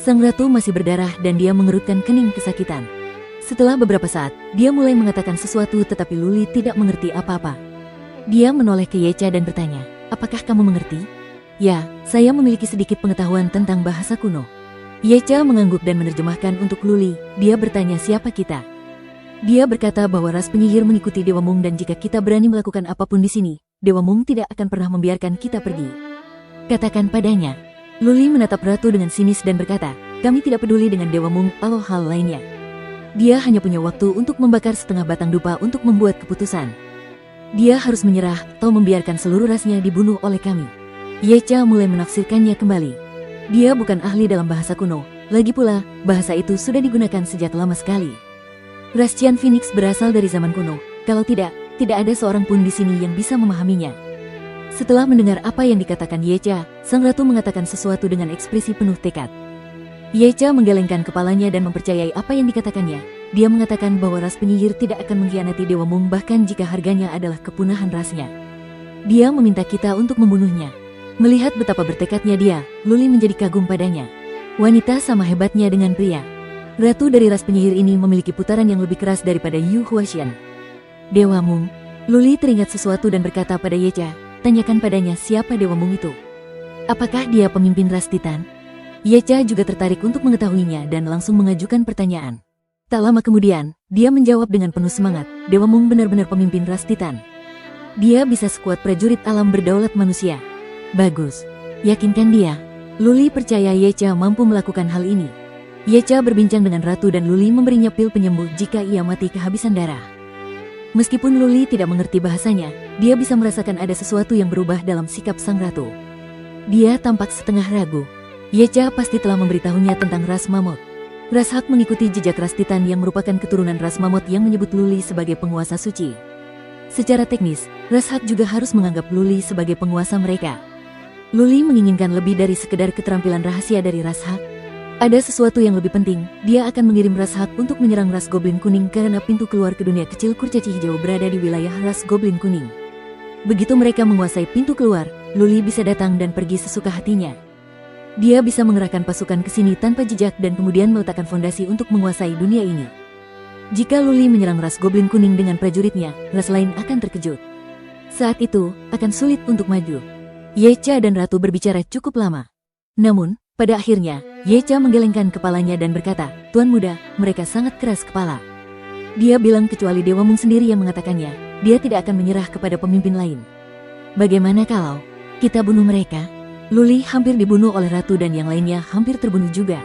[SPEAKER 1] Sang ratu masih berdarah dan dia mengerutkan kening kesakitan. Setelah beberapa saat, dia mulai mengatakan sesuatu tetapi Luli tidak mengerti apa-apa. Dia menoleh ke Ye Cha dan bertanya, "Apakah kamu mengerti?" "Ya, saya memiliki sedikit pengetahuan tentang bahasa kuno." Ye Cha mengangguk dan menerjemahkan untuk Luli. Dia bertanya siapa kita. Dia berkata bahwa ras penyihir mengikuti Dewa Mung dan jika kita berani melakukan apapun di sini, Dewa Mung tidak akan pernah membiarkan kita pergi. Katakan padanya. Luli menatap ratu dengan sinis dan berkata, "Kami tidak peduli dengan Dewa Mung atau hal lainnya. Dia hanya punya waktu untuk membakar setengah batang dupa untuk membuat keputusan. Dia harus menyerah atau membiarkan seluruh rasnya dibunuh oleh kami." Ye Cha mulai menafsirkannya kembali. Dia bukan ahli dalam bahasa kuno, lagi pula, bahasa itu sudah digunakan sejak lama sekali. Ras Qian Phoenix berasal dari zaman kuno, kalau tidak ada seorang pun di sini yang bisa memahaminya. Setelah mendengar apa yang dikatakan Ye Cha, sang ratu mengatakan sesuatu dengan ekspresi penuh tekad. Ye Cha menggelengkan kepalanya dan mempercayai apa yang dikatakannya. Dia mengatakan bahwa ras penyihir tidak akan mengkhianati Dewa Mung bahkan jika harganya adalah kepunahan rasnya. Dia meminta kita untuk membunuhnya. Melihat betapa bertekadnya dia, Luli menjadi kagum padanya. Wanita sama hebatnya dengan pria. Ratu dari ras penyihir ini memiliki putaran yang lebih keras daripada Yu Huashen. Dewa Mung. Luli teringat sesuatu dan berkata pada Ye Cha, "Tanyakan padanya siapa Dewa Mung itu. Apakah dia pemimpin ras Titan?" Ye Cha juga tertarik untuk mengetahuinya dan langsung mengajukan pertanyaan. Tak lama kemudian, dia menjawab dengan penuh semangat, "Dewa Mung benar-benar pemimpin ras Titan. Dia bisa sekuat prajurit alam berdaulat manusia." "Bagus. Yakinkan dia." Luli percaya Ye Cha mampu melakukan hal ini. Ye Cha berbincang dengan ratu dan Luli memberinya pil penyembuh jika ia mati kehabisan darah. Meskipun Luli tidak mengerti bahasanya, dia bisa merasakan ada sesuatu yang berubah dalam sikap sang ratu. Dia tampak setengah ragu. Ye Cha pasti telah memberitahunya tentang ras mamut. Ras Hak mengikuti jejak ras Titan yang merupakan keturunan ras mamut yang menyebut Luli sebagai penguasa suci. Secara teknis, ras Hak juga harus menganggap Luli sebagai penguasa mereka. Luli menginginkan lebih dari sekedar keterampilan rahasia dari ras Hak. Ada sesuatu yang lebih penting, dia akan mengirim ras Hak untuk menyerang ras Goblin Kuning karena pintu keluar ke dunia kecil kurcaci hijau berada di wilayah ras Goblin Kuning. Begitu mereka menguasai pintu keluar, Luli bisa datang dan pergi sesuka hatinya. Dia bisa mengerahkan pasukan ke sini tanpa jejak dan kemudian meletakkan fondasi untuk menguasai dunia ini. Jika Luli menyerang ras Goblin Kuning dengan prajuritnya, ras lain akan terkejut. Saat itu, akan sulit untuk maju. Ye Cha dan ratu berbicara cukup lama. Namun, pada akhirnya, Ye Cha menggelengkan kepalanya dan berkata, "Tuan muda, mereka sangat keras kepala." Dia bilang kecuali Dewa Mung sendiri yang mengatakannya, dia tidak akan menyerah kepada pemimpin lain. "Bagaimana kalau kita bunuh mereka?" Luli hampir dibunuh oleh ratu dan yang lainnya hampir terbunuh juga.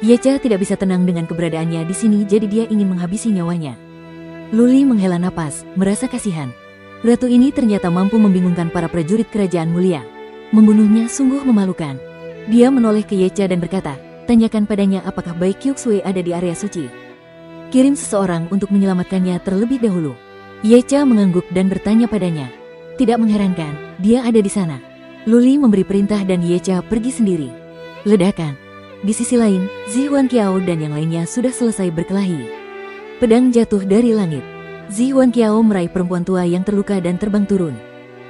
[SPEAKER 1] Ye Cha tidak bisa tenang dengan keberadaannya di sini jadi dia ingin menghabisi nyawanya. Luli menghela napas, merasa kasihan. Ratu ini ternyata mampu membingungkan para prajurit kerajaan mulia. Membunuhnya sungguh memalukan. Dia menoleh ke Ye Cha dan berkata, "Tanyakan padanya apakah Bai Qiuxue ada di area suci. Kirim seseorang untuk menyelamatkannya terlebih dahulu." Ye Cha mengangguk dan bertanya padanya. Tidak mengherankan, dia ada di sana. Luli memberi perintah dan Ye Cha pergi sendiri. Ledakan. Di sisi lain, Zihuan Qiao dan yang lainnya sudah selesai berkelahi. Pedang jatuh dari langit. Zi Huanqiao meraih perempuan tua yang terluka dan terbang turun.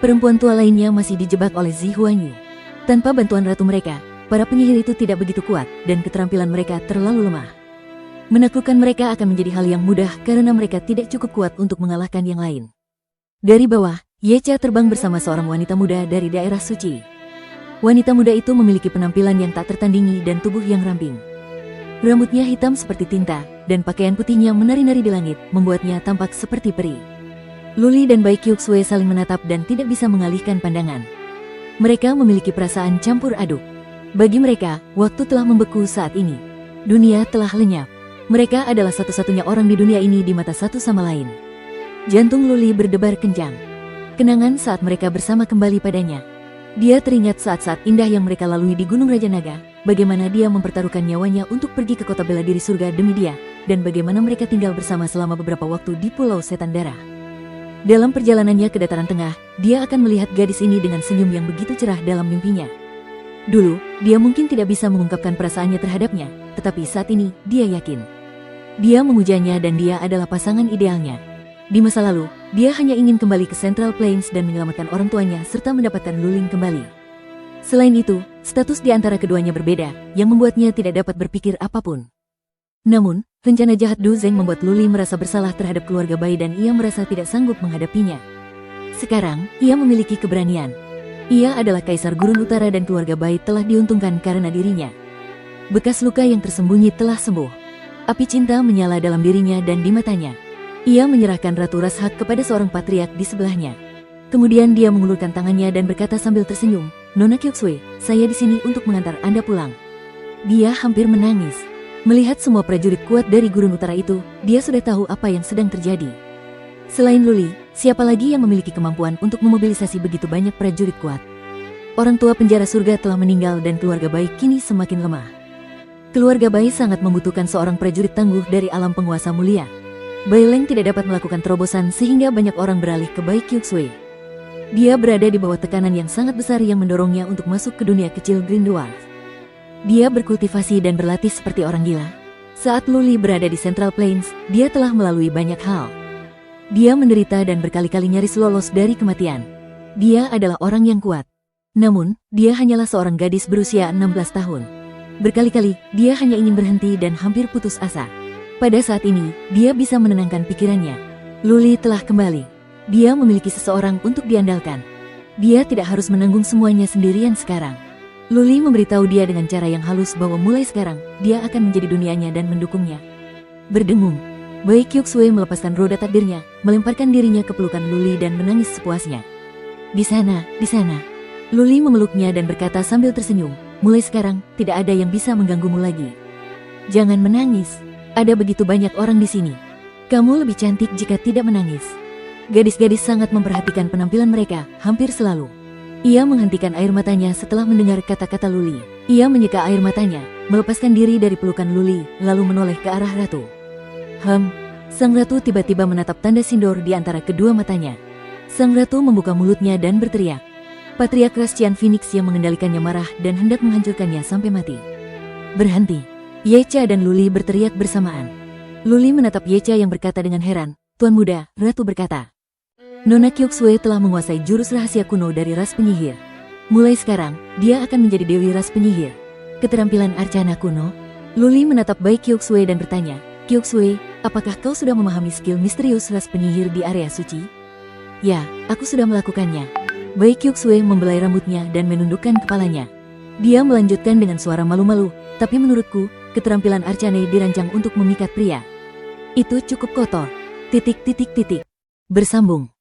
[SPEAKER 1] Perempuan tua lainnya masih dijebak oleh Zi Huanyu. Tanpa bantuan ratu mereka, para penyihir itu tidak begitu kuat dan keterampilan mereka terlalu lemah. Menaklukkan mereka akan menjadi hal yang mudah karena mereka tidak cukup kuat untuk mengalahkan yang lain. Dari bawah, Ye Cha terbang bersama seorang wanita muda dari daerah suci. Wanita muda itu memiliki penampilan yang tak tertandingi dan tubuh yang ramping. Rambutnya hitam seperti tinta, dan pakaian putihnya menari-nari di langit, membuatnya tampak seperti peri. Luli dan Bai Qiuxue saling menatap dan tidak bisa mengalihkan pandangan. Mereka memiliki perasaan campur aduk. Bagi mereka, waktu telah membeku saat ini. Dunia telah lenyap. Mereka adalah satu-satunya orang di dunia ini di mata satu sama lain. Jantung Luli berdebar kencang. Kenangan saat mereka bersama kembali padanya. Dia teringat saat-saat indah yang mereka lalui di Gunung Raja Naga, bagaimana dia mempertaruhkan nyawanya untuk pergi ke kota bela diri surga demi dia, dan bagaimana mereka tinggal bersama selama beberapa waktu di Pulau Setan Darah. Dalam perjalanannya ke dataran tengah, dia akan melihat gadis ini dengan senyum yang begitu cerah dalam mimpinya. Dulu, dia mungkin tidak bisa mengungkapkan perasaannya terhadapnya, tetapi saat ini, dia yakin. Dia memujanya dan dia adalah pasangan idealnya. Di masa lalu, dia hanya ingin kembali ke Central Plains dan menyelamatkan orang tuanya serta mendapatkan Luling kembali. Selain itu, status di antara keduanya berbeda, yang membuatnya tidak dapat berpikir apapun. Namun, rencana jahat Du Zeng membuat Luli merasa bersalah terhadap keluarga Bai dan ia merasa tidak sanggup menghadapinya. Sekarang, ia memiliki keberanian. Ia adalah Kaisar Gurun Utara dan keluarga Bai telah diuntungkan karena dirinya. Bekas luka yang tersembunyi telah sembuh. Api cinta menyala dalam dirinya dan di matanya. Ia menyerahkan Ratu Rashak kepada seorang patriark di sebelahnya. Kemudian dia mengulurkan tangannya dan berkata sambil tersenyum, "Nona Qiuxue, saya di sini untuk mengantar Anda pulang." Dia hampir menangis. Melihat semua prajurit kuat dari Gurun Utara itu, dia sudah tahu apa yang sedang terjadi. Selain Luli, siapa lagi yang memiliki kemampuan untuk memobilisasi begitu banyak prajurit kuat? Orang tua penjara surga telah meninggal dan keluarga Bai kini semakin lemah. Keluarga Bai sangat membutuhkan seorang prajurit tangguh dari alam penguasa mulia. Bai Leng tidak dapat melakukan terobosan sehingga banyak orang beralih ke Bai Qiuxue. Dia berada di bawah tekanan yang sangat besar yang mendorongnya untuk masuk ke dunia kecil Green Dwarf. Dia berkultivasi dan berlatih seperti orang gila. Saat Luli berada di Central Plains, dia telah melalui banyak hal. Dia menderita dan berkali-kali nyaris lolos dari kematian. Dia adalah orang yang kuat. Namun, dia hanyalah seorang gadis berusia 16 tahun. Berkali-kali, dia hanya ingin berhenti dan hampir putus asa. Pada saat ini, dia bisa menenangkan pikirannya. Luli telah kembali. Dia memiliki seseorang untuk diandalkan. Dia tidak harus menanggung semuanya sendirian sekarang. Luli memberitahu dia dengan cara yang halus bahwa mulai sekarang, dia akan menjadi dunianya dan mendukungnya. Berdengung, Bai Qiuxue melepaskan roda takdirnya, melemparkan dirinya ke pelukan Luli dan menangis sepuasnya. Di sana, di sana. Luli memeluknya dan berkata sambil tersenyum, "Mulai sekarang, tidak ada yang bisa mengganggumu lagi. Jangan menangis. Ada begitu banyak orang di sini. Kamu lebih cantik jika tidak menangis." Gadis-gadis sangat memperhatikan penampilan mereka, hampir selalu. Ia menghentikan air matanya setelah mendengar kata-kata Luli. Ia menyeka air matanya, melepaskan diri dari pelukan Luli, lalu menoleh ke arah ratu. Sang ratu tiba-tiba menatap tanda sindor di antara kedua matanya. Sang ratu membuka mulutnya dan berteriak. Patriark Rastian Phoenix yang mengendalikannya marah dan hendak menghancurkannya sampai mati. "Berhenti!" Ye Cha dan Luli berteriak bersamaan. Luli menatap Ye Cha yang berkata dengan heran, "Tuan muda," ratu berkata. "Nona Qiuxue telah menguasai jurus rahasia kuno dari ras penyihir. Mulai sekarang, dia akan menjadi dewi ras penyihir. Keterampilan arcana kuno?" Luli menatap Bai Qiuxue dan bertanya, "Qiuxue, apakah kau sudah memahami skill misterius ras penyihir di area suci?" "Ya, aku sudah melakukannya." Bai Qiuxue membelai rambutnya dan menundukkan kepalanya. Dia melanjutkan dengan suara malu-malu, "Tapi menurutku, keterampilan arcane dirancang untuk memikat pria. Itu cukup kotor." Bersambung.